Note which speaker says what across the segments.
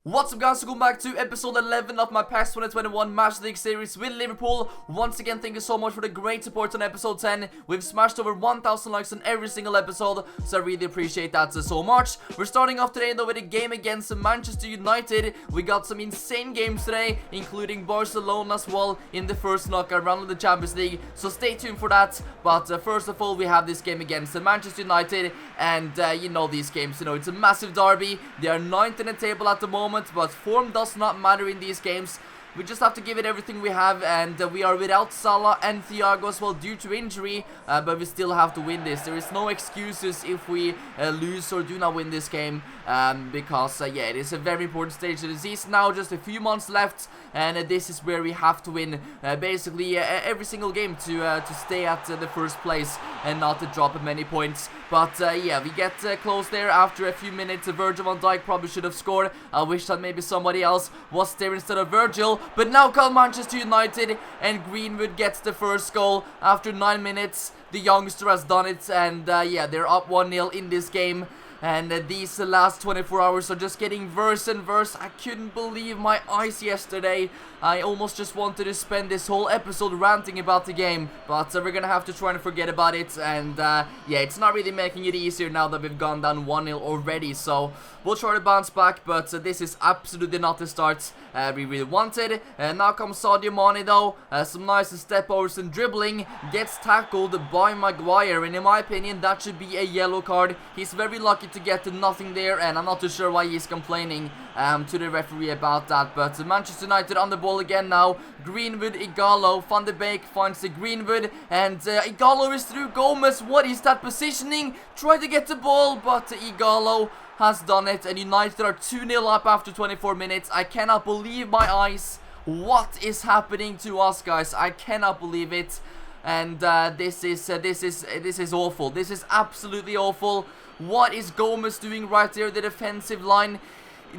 Speaker 1: What's up guys, welcome back to episode 11 of my PAX 2021 Match League series with Liverpool. Once again, thank you so much for the great support on episode 10. We've smashed over 1,000 likes on every single episode, so I really appreciate that so much. We're starting off today though with a game against Manchester United. We got some insane games today, including Barcelona as well in the first knockout round of the Champions League, so stay tuned for that. But first of all, we have this game against Manchester United, and you know these games, it's a massive derby. They are 9th in the table at the moment, but form does not matter in these games. We just have to give it everything we have, and we are without Salah and THIAGO as well due to injury, but we still have to win this. There is no excuses if we lose or do not win this game, because yeah, it is a very important stage of the season now, just a few months left, and this is where we have to win basically every single game to stay at the first place and not to drop many points. But yeah, we get close there after a few minutes. Virgil van Dijk probably should have scored. I wish that maybe somebody else was there instead of Virgil. But now come Manchester United, and Greenwood gets the first goal after 9 minutes. The youngster has done it, and yeah, they're up 1-0 in this game. And these last 24 hours are just getting worse and worse. I couldn't believe my eyes yesterday. I almost just wanted to spend this whole episode ranting about the game. But we're gonna have to try and forget about it. And yeah, it's not really making it easier now that we've gone down 1-0 already. So we'll try to bounce back. But this is absolutely not the start we really wanted. Now comes Sadio Mane though. Some nice step overs and dribbling. Gets tackled by Maguire. And in my opinion, that should be a yellow card. He's very lucky to get nothing there, and I'm not too sure why he's complaining to the referee about that. But Manchester United on the ball again now. Greenwood, Igalo, Van de Beek finds the Greenwood, and Igalo is through. Gomez, what is that positioning? Try to get the ball, but Igalo has done it, and United are 2-0 up after 24 minutes. I cannot believe my eyes. What is happening to us, guys? I cannot believe it. And this is awful. This is absolutely awful. What is Gomez doing right there? The defensive line.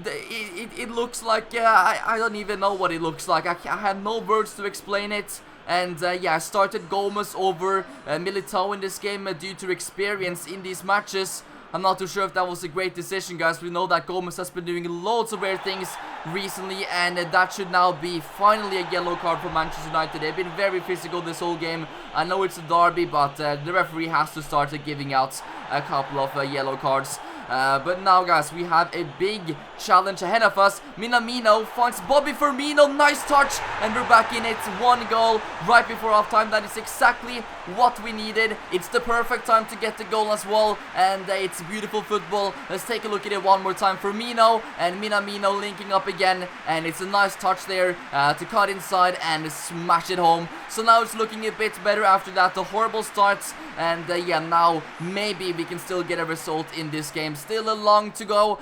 Speaker 1: It looks like I don't even know what it looks like. I have no words to explain it. And yeah, I started Gomez over Militao in this game due to experience in these matches. I'm not too sure if that was a great decision, guys. We know that Gomez has been doing loads of weird things recently, and that should now be finally a yellow card for Manchester United. They've been very physical this whole game. I know it's a derby, but the referee has to start giving out a couple of yellow cards. But now, guys, we have a big challenge ahead of us. Minamino finds Bobby Firmino. Nice touch, and we're back in it. 1 goal right before halftime. That is exactly what we needed. It's the perfect time to get the goal as well, and it's beautiful football. Let's take a look at it one more time. Firmino and Minamino linking up again, and it's a nice touch there to cut inside and smash it home. So now it's looking a bit better after that. The horrible starts, and yeah, now maybe we can still get a result in this game. Still a long to go.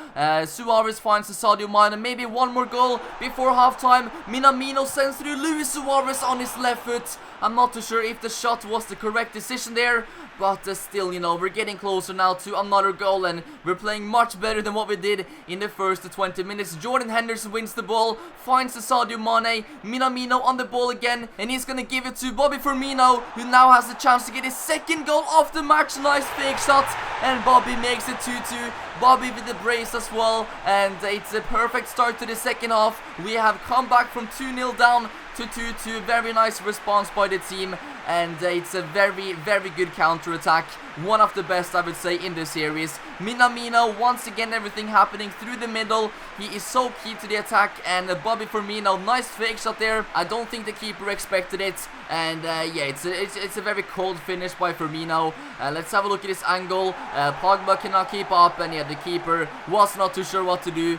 Speaker 1: Suarez finds the Sadio Mane. Maybe one more goal before halftime. Minamino sends through Luis Suarez on his left foot. I'm not too sure if the shot was the correct decision there, but still, we're getting closer now to another goal, and we're playing much better than what we did in the first 20 minutes. Jordan Henderson wins the ball, finds the Sadio Mane. Minamino on the ball again, and he's gonna give it to Bobby Firmino, who now has the chance to get his second goal of the match. Nice fake shot, and Bobby makes it 2-2. Bobby with the brace as well, and it's a perfect start to the second half. We have come back from 2-0 down to 2-2. Very nice response by the team, and it's a very, very good counter-attack. One of the best, I would say, in this series. Minamino, once again, everything happening through the middle. He is so key to the attack, and Bobby Firmino, nice fake shot there. I don't think the keeper expected it, and yeah, it's a very cold finish by Firmino. Let's have a look at this angle. Pogba cannot keep up, and yeah, the keeper was not too sure what to do.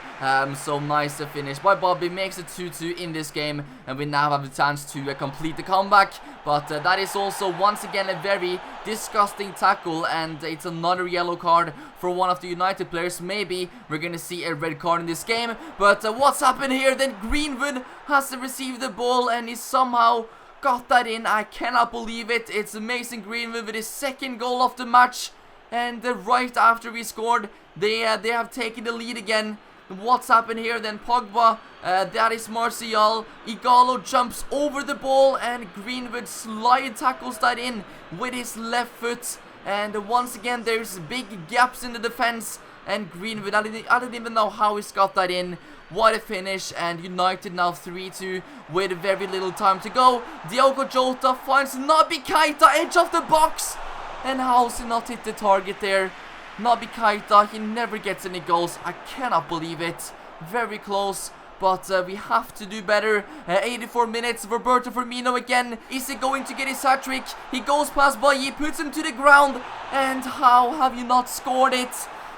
Speaker 1: So nice finish by Bobby, makes it 2-2 in this game, and we now have the chance to complete the comeback. But that is also once again a very disgusting tackle, and it's another yellow card for one of the United players. Maybe we're gonna see a red card in this game. But what's happened here? Then Greenwood has received the ball, and he somehow got that in. I cannot believe it. It's amazing. Greenwood with his second goal of the match, and right after we scored, they have taken the lead again. What's happened here then? Pogba, that is Martial. Igalo jumps over the ball, and Greenwood slide tackles that in with his left foot. And once again, there's big gaps in the defense. And Greenwood, I didn't even know how he's got that in. What a finish, and United now 3-2 with very little time to go. Diogo Jota finds Naby Keita, edge of the box. And how's he not hit the target there? Naby Keita, he never gets any goals. I cannot believe it. Very close. But we have to do better. 84 minutes, Roberto Firmino again. Is he going to get his hat-trick? He goes past Bailly, puts him to the ground. And how have you not scored it?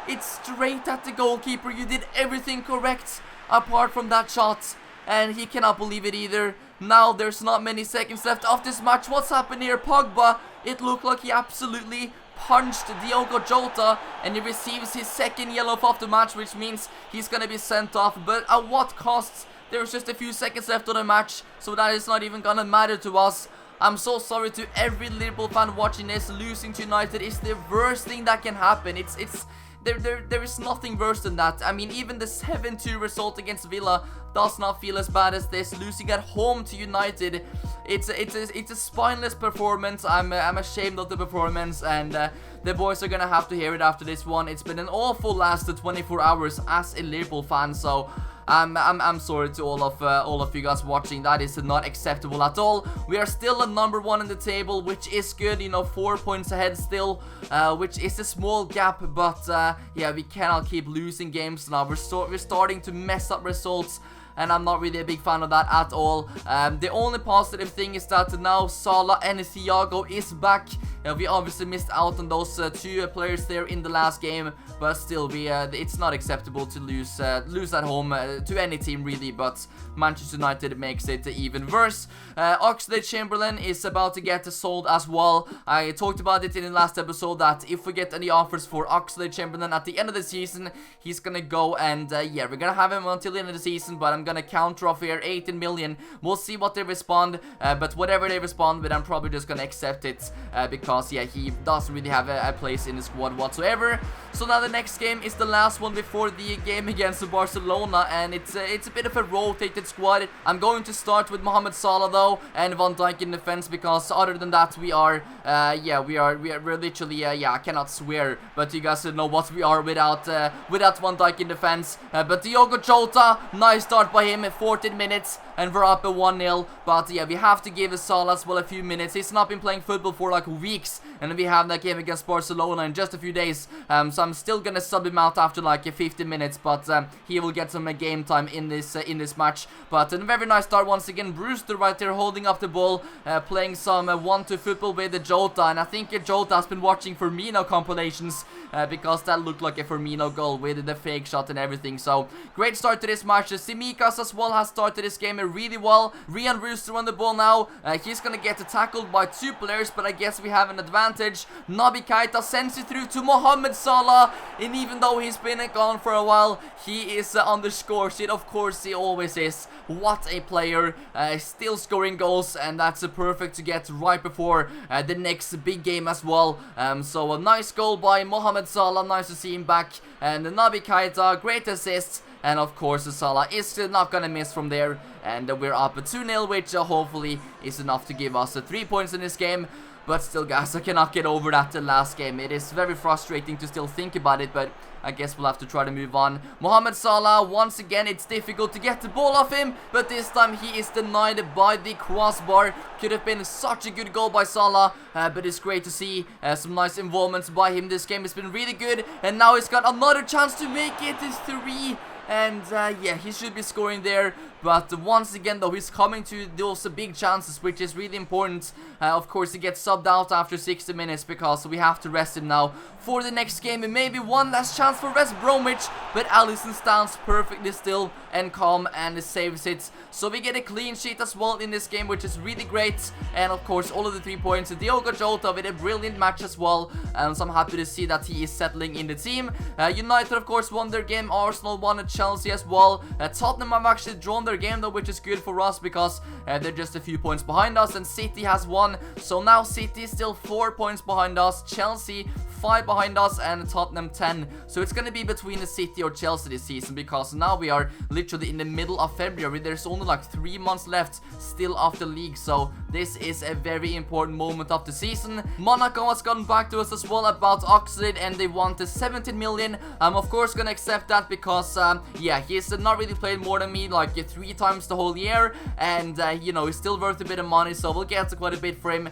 Speaker 1: It's straight at the goalkeeper. You did everything correct apart from that shot. And he cannot believe it either. Now there's not many seconds left of this match. What's happened here? Pogba, it looked like he absolutely punched Diogo Jota, and he receives his second yellow of the match, which means he's gonna be sent off. But at what cost? There's just a few seconds left of the match, so that is not even gonna matter to us. I'm so sorry to every Liverpool fan watching this. Losing to United is the worst thing that can happen. There is nothing worse than that. I mean, even the 7-2 result against Villa does not feel as bad as this. Losing at home to United, it's a spineless performance. I'm ashamed of the performance, and the boys are gonna have to hear it after this one. It's been an awful last 24 hours as a Liverpool fan, so I'm sorry to all of you guys watching. That is not acceptable at all. We are still a number 1 in the table, which is good, you know, 4 points ahead still, which is a small gap, but yeah, we cannot keep losing games now. We're starting to mess up results, and I'm not really a big fan of that at all. The only positive thing is that now Salah and THIAGO is back. We obviously missed out on those 2 players there in the last game, but still, it's not acceptable to lose at home to any team really. But Manchester United makes it even worse. Oxlade-Chamberlain is about to get sold as well. I talked about it in the last episode that if we get any offers for Oxlade-Chamberlain at the end of the season, he's gonna go, and yeah, we're gonna have him until the end of the season. But I'm gonna counter off here 18 million. We'll see what they respond, but whatever they respond with, I'm probably just gonna accept it, because yeah, he doesn't really have a place in the squad whatsoever. So now the next game is the last one before the game against Barcelona, and it's a bit of a rotated squad. I'm going to start with Mohamed Salah though, and Van Dijk in defense, because other than that we're literally yeah, I cannot swear, but you guys know what we are without Van Dijk in defense. But Diogo Jota, nice start by him at 14 minutes, and we're up at 1-0. But yeah, we have to give Salah as well a few minutes. He's not been playing football for like weeks, and we have that game against Barcelona in just a few days. So I'm still gonna sub him out after like 50 minutes, but he will get some game time in this match. But a very nice start once again. Brewster right there holding up the ball, playing some 1-2 football with Jota, and I think Jota has been watching Firmino compilations, because that looked like a Firmino goal with the fake shot and everything. So great start to this match. Simikas as well has started this game really well. Ryan Brewster on the ball now. He's gonna get tackled by 2 players, but I guess we have an advantage. Naby Keita sends it through to Mohamed Salah, and even though he's been gone for a while, he is on the score sheet. Of course he always is. What a player, still scoring goals, and that's perfect to get right before the next big game as well. So a nice goal by Mohamed Salah, nice to see him back, and Naby Keita, great assist. And of course Salah is not gonna miss from there, and we're up at 2-0, which hopefully is enough to give us 3 points in this game. But still guys, I cannot get over that last game. It is very frustrating to still think about it, but I guess we'll have to try to move on. Mohamed Salah, once again, it's difficult to get the ball off him, but this time he is denied by the crossbar. Could have been such a good goal by Salah, but it's great to see some nice involvements by him. This game has been really good, and now he's got another chance to make it. It's 3. And yeah, he should be scoring there. But once again though, he's coming to those big chances, which is really important. Of course, he gets subbed out after 60 minutes because we have to rest him now for the next game. And maybe one last chance for West Bromwich, but Alisson stands perfectly still and calm and saves it. So we get a clean sheet as well in this game, which is really great. And of course, all of the 3 points. Diogo Jota with a brilliant match as well. So I'm happy to see that he is settling in the team. United, of course, won their game. Arsenal won at Chelsea as well. Tottenham have actually drawn their game though, which is good for us because they're just a few points behind us, and City has won. So now City is still 4 points behind us, Chelsea 5 behind us and Tottenham 10. So it's gonna be between the City or Chelsea this season, because now we are literally in the middle of February. There's only like 3 months left still of the league, so this is a very important moment of the season. Monaco has gotten back to us as well about Oxlade, and they wanted 17 million. I'm of course gonna accept that because yeah, he's not really played more than me, like 3 times the whole year, and you know, he's still worth a bit of money, so we'll get quite a bit for him.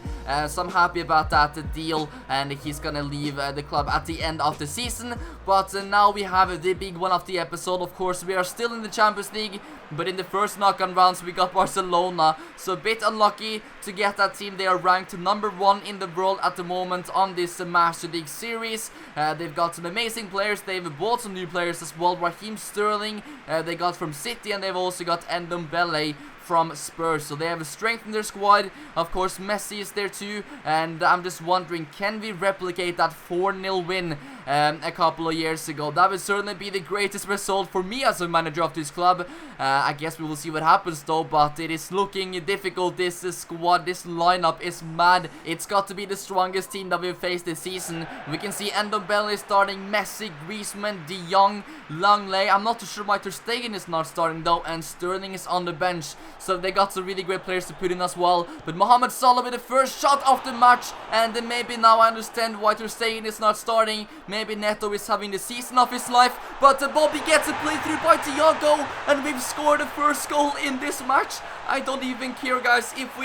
Speaker 1: So I'm happy about that deal, and he's gonna leave the club at the end of the season. But now we have the big one of the episode. Of course, we are still in the Champions League, but in the first knockout rounds we got Barcelona, so a bit unlucky to get that team. They are ranked number 1 in the world at the moment on this Master League series. They've got some amazing players. They've bought some new players as well. Raheem Sterling they got from City, and they've also got Ndombele from Spurs, so they have strengthened their squad. Of course, Messi is there too, and I'm just wondering, can we replicate that 4-0 win a couple of years ago? That would certainly be the greatest result for me as a manager of this club. I guess we will see what happens though, but it is looking difficult. This squad, this lineup is mad. It's got to be the strongest team that we've faced this season. We can see Ndombele starting, Messi, Griezmann, De Jong, Langley. I'm not too sure why Ter Stegen is not starting though, and Sterling is on the bench. So they got some really great players to put in as well. But Mohamed Salah with the first shot of the match, and then maybe now I understand why Ter Stegen is not starting. Maybe Neto is having the season of his life, but Bobby gets a play through by THIAGO, and we've scored the first goal in this match. I don't even care, guys. If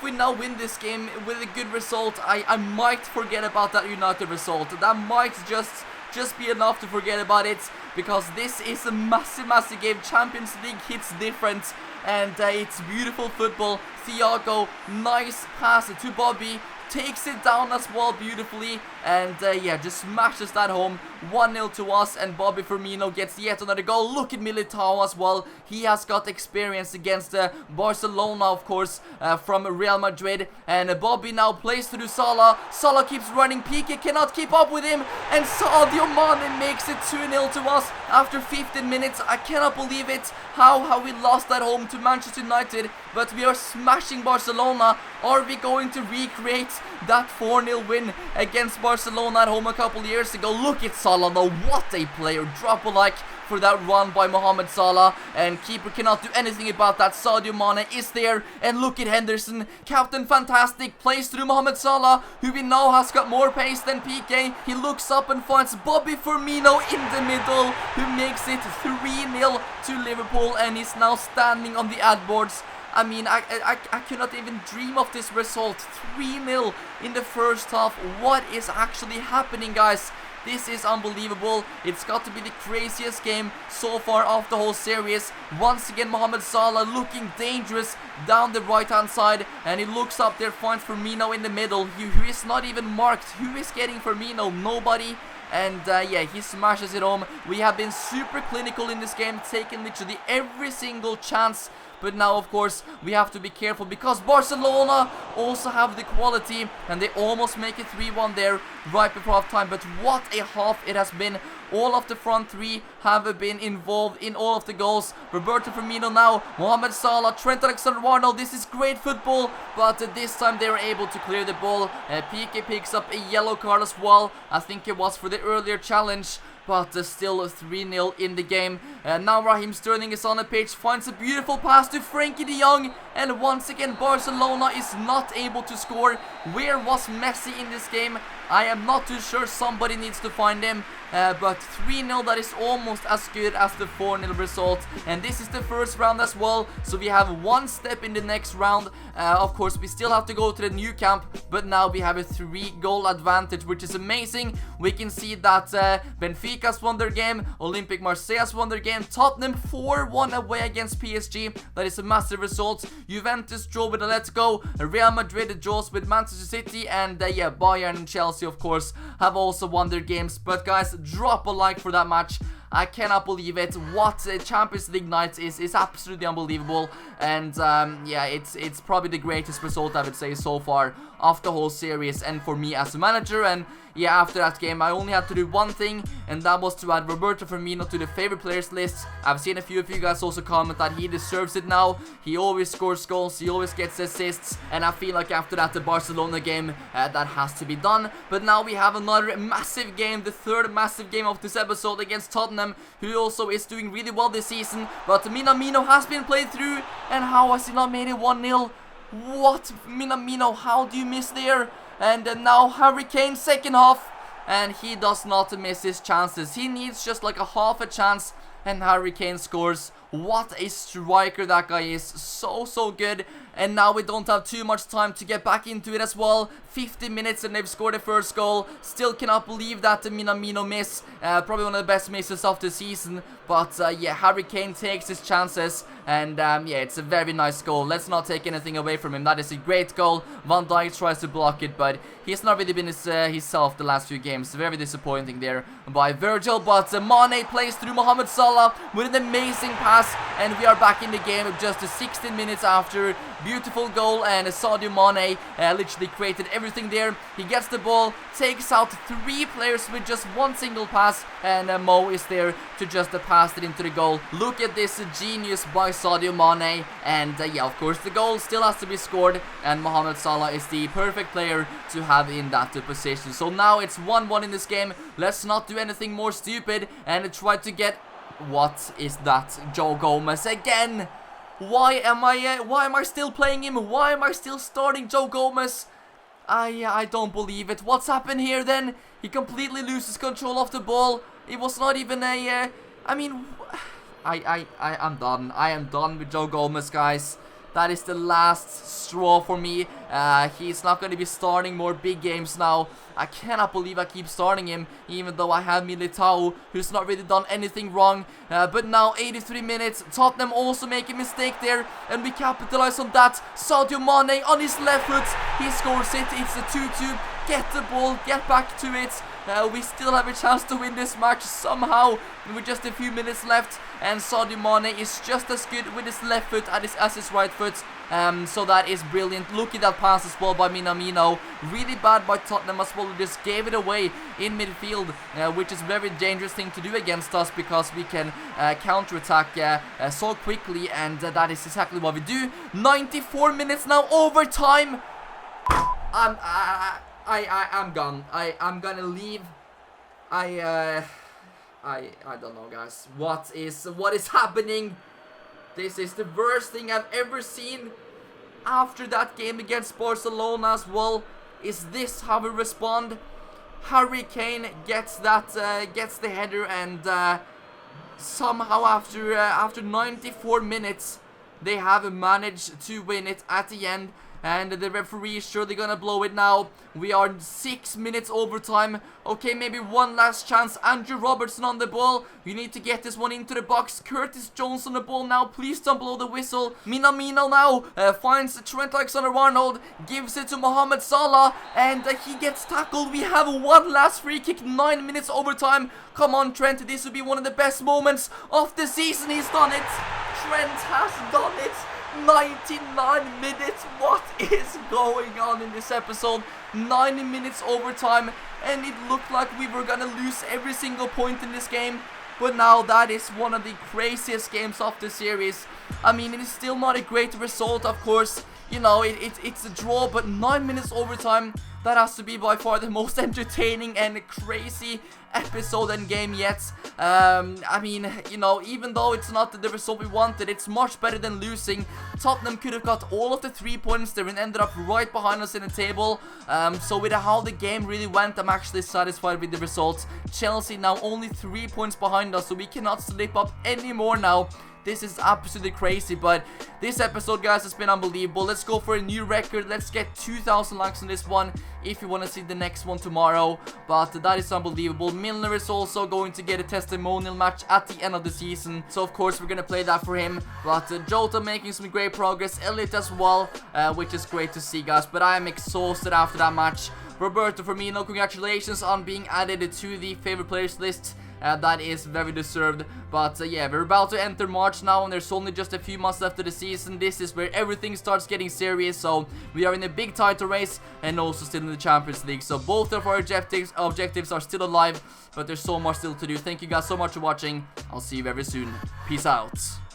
Speaker 1: we now win this game with a good result, I might forget about that United result. That might just be enough to forget about it, because this is a massive game. Champions League hits different, and it's beautiful football. THIAGO, nice pass to Bobby, takes it down as well beautifully, and yeah, just smashes that home. 1-0 to us, and Bobby Firmino gets yet another goal. Look at Militao as well. He has got experience against Barcelona, of course, from Real Madrid, and Bobby now plays through Salah. Salah keeps running, Piqué cannot keep up with him, and Sadio Mane makes it 2-0 to us after 15 minutes. I cannot believe it, how we lost at home to Manchester United, but we are smashing Barcelona. Are we going to recreate that 4-0 win against Barcelona at home a couple of years ago? Look at Salah though, what a player. Drop a like for that run by Mohamed Salah, and keeper cannot do anything about that. Sadio Mane is there, and look at Henderson, Captain Fantastic, plays through Mohamed Salah, who we know has got more pace than Piqué. He looks up and finds Bobby Firmino in the middle, who makes it 3-0 to Liverpool, and he's now standing on the ad boards. I mean, I cannot even dream of this result. 3-0 in the first half. What is actually happening, guys? This is unbelievable. It's got to be the craziest game so far of the whole series. Once again, Mohamed Salah looking dangerous down the right-hand side, and he looks up there, finds Firmino in the middle, who is not even marked. Who is getting Firmino? Nobody. And yeah, he smashes it home. We have been super clinical in this game, taking literally every single chance. But now, of course, we have to be careful, because Barcelona also have the quality, and they almost make it 3-1 there right before half time. But what a half it has been. All of the front three have been involved in all of the goals. Roberto Firmino now, Mohamed Salah, Trent Alexander-Arnold. This is great football, but this time they were able to clear the ball. Piqué picks up a yellow card as well. I think it was for the earlier challenge. But still 3-0 in the game. Now Raheem Sterling is on the pitch, finds a beautiful pass to Frankie de Jong, and once again Barcelona is not able to score. Where was Messi in this game? I am not too sure. Somebody needs to find him. But 3-0, that is almost as good as the 4-0 result. And this is the first round as well, so we have one step in the next round. Of course, we still have to go to the new camp, but now we have a 3-goal advantage, which is amazing. We can see that Benfica has won their game, Olympique Marseille has won their game, Tottenham 4-1 away against PSG. That is a massive result. Juventus draw with Atletico, Real Madrid draws with Manchester City, and yeah, Bayern and Chelsea, of course, have also won their games. But guys, drop a like for that match. I cannot believe it. What Champions League night is absolutely unbelievable. And yeah, it's probably the greatest result I would say so far of the whole series and for me as a manager. And yeah, after that game, I only had to do one thing, and that was to add Roberto Firmino to the favorite players list. I've seen a few of you guys also comment that he deserves it now. He always scores goals, he always gets assists, and I feel like after that, the Barcelona game, that has to be done. But now we have another massive game, the third massive game of this episode against Tottenham, who also is doing really well this season. But Minamino has been played through, and how has he not made it 1-0? What? Minamino, how do you miss there? And now Harry Kane, second half, and he does not miss his chances. He needs just like a half a chance, and Harry Kane scores. What a striker that guy is. So good. And now we don't have too much time to get back into it as well. 50 minutes and they've scored the first goal. Still cannot believe that the Minamino miss. Probably one of the best misses of the season. But yeah, Harry Kane takes his chances. And yeah, it's a very nice goal. Let's not take anything away from him. That is a great goal. Van Dijk tries to block it, but he's not really been himself the last few games. Very disappointing there by Virgil. But Mane plays through Mohamed Salah with an amazing pass. And we are back in the game just 16 minutes after. Beautiful goal, and Sadio Mane literally created everything there. He gets the ball, takes out 3 players with just one single pass, and Mo is there to just pass it into the goal. Look at this genius by Sadio Mane, and yeah, of course the goal still has to be scored, and Mohamed Salah is the perfect player to have in that position. So now it's 1-1 in this game. Let's not do anything more stupid and try to get... What is that? Joe Gomez again? Why am I still playing him? Why am I still starting Joe Gomez? I don't believe it. What's happened here then? He completely loses control of the ball. It was not even a I mean, I'm done. I am done with Joe Gomez, guys. That is the last straw for me. He's not going to be starting more big games now. I cannot believe I keep starting him, even though I have Militao, who's not really done anything wrong. But now, 83 minutes, Tottenham also make a mistake there, and we capitalize on that. Sadio Mane on his left foot, he scores it. It's a 2-2. Get the ball, get back to it. We still have a chance to win this match somehow with just a few minutes left, and Sadio Mane is just as good with his left foot as his right foot. So that is brilliant. Look at that pass as well by Minamino. Really bad by Tottenham as well. We just gave it away in midfield, which is a very dangerous thing to do against us because we can counter-attack so quickly, and that is exactly what we do. 94 minutes now, overtime. I'm gone. I'm gonna leave. I don't know, guys. What is happening? This is the worst thing I've ever seen. After that game against Barcelona as well, is this how we respond? Harry Kane gets the header, and somehow after 94 minutes, they have managed to win it at the end. And the referee is surely gonna blow it now. We are 6 minutes overtime. Okay, maybe one last chance. Andrew Robertson on the ball. You need to get this one into the box. Curtis Jones on the ball now. Please don't blow the whistle. Minamino now finds Trent Alexander-Arnold. Gives it to Mohamed Salah. And he gets tackled. We have one last free kick. 9 minutes overtime. Come on, Trent. This would be one of the best moments of the season. He's done it. Trent has done it. 99 minutes. What is going on in this episode? 90 minutes overtime, and it looked like we were gonna lose every single point in this game. But now that is one of the craziest games of the series. I mean, it is still not a great result, of course. You know, it's a draw, but 9 minutes overtime, that has to be by far the most entertaining and crazy episode and game yet. I mean, you know, even though it's not the result we wanted, it's much better than losing. Tottenham could have got all of the 3 points there and ended up right behind us in the table. So with how the game really went, I'm actually satisfied with the result. Chelsea now only 3 points behind us, so we cannot slip up anymore now. This is absolutely crazy, but this episode, guys, has been unbelievable. Let's go for a new record. Let's get 2,000 likes on this one if you want to see the next one tomorrow. But that is unbelievable. Milner is also going to get a testimonial match at the end of the season, so of course we're going to play that for him. But Jota making some great progress, Elliot as well, which is great to see, guys. But I am exhausted after that match. Roberto Firmino, congratulations on being added to the favorite players list. That is very deserved. But yeah, we're about to enter March now, and there's only just a few months left of the season. This is where everything starts getting serious. So we are in a big title race and also still in the Champions League. So both of our objectives are still alive, but there's so much still to do. Thank you guys so much for watching. I'll see you very soon. Peace out.